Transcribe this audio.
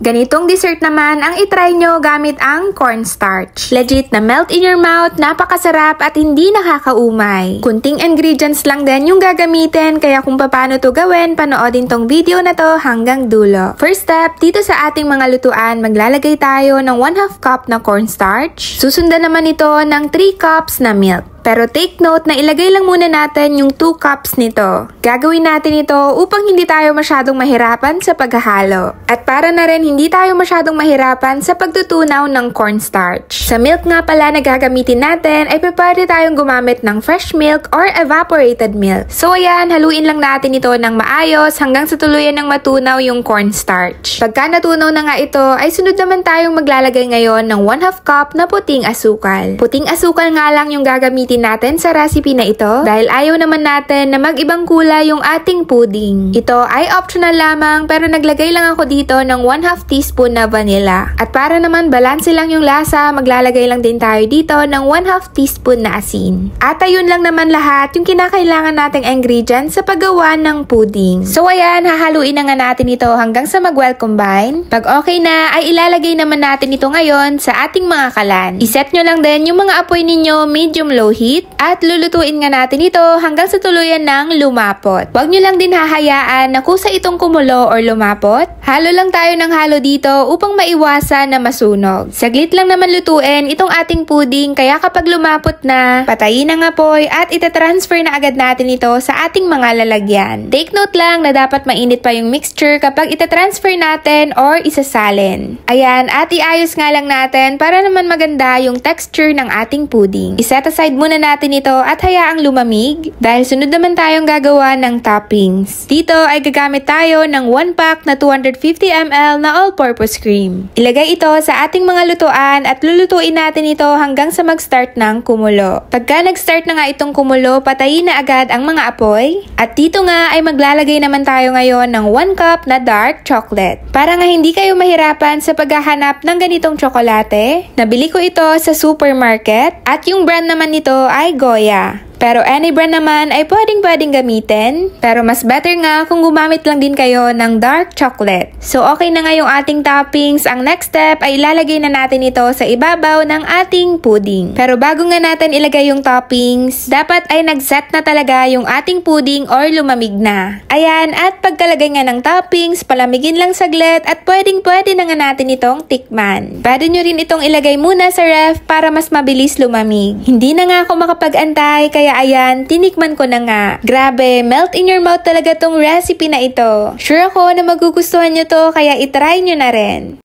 Ganitong dessert naman ang itry nyo gamit ang cornstarch. Legit na melt in your mouth, napakasarap at hindi nakakaumay. Kunting ingredients lang din yung gagamitin, kaya kung paano to gawin, panoodin tong video na to hanggang dulo. First step, dito sa ating mga lutuan, maglalagay tayo ng 1/2 cup na cornstarch. Susundan naman ito ng 3 cups na milk. Pero take note na ilagay lang muna natin yung 2 cups nito. Gagawin natin ito upang hindi tayo masyadong mahirapan sa paghahalo. At para na rin hindi tayo masyadong mahirapan sa pagtutunaw ng cornstarch. Sa milk nga pala na gagamitin natin ay pwede tayong gumamit ng fresh milk or evaporated milk. So ayan, haluin lang natin ito ng maayos hanggang sa tuluyan ng matunaw yung cornstarch. Pagka natunaw na nga ito, ay sunod naman tayong maglalagay ngayon ng 1/2 cup na puting asukal. Puting asukal nga lang yung gagamitin natin sa recipe na ito dahil ayaw naman natin na mag-ibang kulay yung ating pudding. Ito ay optional lamang pero naglagay lang ako dito ng 1/2 teaspoon na vanilla. At para naman balanse lang yung lasa, maglalagay lang din tayo dito ng 1/2 teaspoon na asin. At ayun lang naman lahat yung kinakailangan nating ingredients sa paggawa ng pudding. So ayan, hahaluin na nga natin ito hanggang sa mag-well combine. Pag okay na, ay ilalagay naman natin ito ngayon sa ating mga kalan. Iset nyo lang din yung mga apoy ninyo medium-low heat at lulutuin nga natin ito hanggang sa tuluyan ng lumapot. Huwag nyo lang din hahayaan na kusa itong kumulo or lumapot. Halo lang tayo ng halo dito upang maiwasan na masunog. Saglit lang naman lutuin itong ating pudding, kaya kapag lumapot na, patayin ang apoy at itatransfer na agad natin ito sa ating mga lalagyan. Take note lang na dapat mainit pa yung mixture kapag itatransfer natin or isasalin. Ayan, at iayos nga lang natin para naman maganda yung texture ng ating pudding. Iset aside muna natin ito at hayaang lumamig dahil sunod naman tayong gagawa ng toppings. Dito ay gagamit tayo ng 1 pack na 250 ml na all-purpose cream. Ilagay ito sa ating mga lutuan at lulutuin natin ito hanggang sa mag-start ng kumulo. Pagka nag-start na nga itong kumulo, patayin na agad ang mga apoy. At dito nga ay maglalagay naman tayo ngayon ng 1 cup na dark chocolate. Para nga hindi kayo mahirapan sa paghahanap ng ganitong tsokolate, nabili ko ito sa supermarket at yung brand naman nito ay Goya. Pero any brand naman ay pwedeng gamitin. Pero mas better nga kung gumamit lang din kayo ng dark chocolate. So okay na nga yung ating toppings. Ang next step ay ilalagay na natin ito sa ibabaw ng ating pudding. Pero bago nga natin ilagay yung toppings, dapat ay nag-set na talaga yung ating pudding or lumamig na. Ayan, at pagkalagay nga ng toppings, palamigin lang saglit at pwede na nga natin itong tikman. Pwede nyo rin itong ilagay muna sa ref para mas mabilis lumamig. Hindi na nga ako makapag-antay, kaya ayan, tinikman ko na nga. Grabe, melt in your mouth talaga tong recipe na ito. Sure ako na magugustuhan nyo to, kaya itry nyo na rin.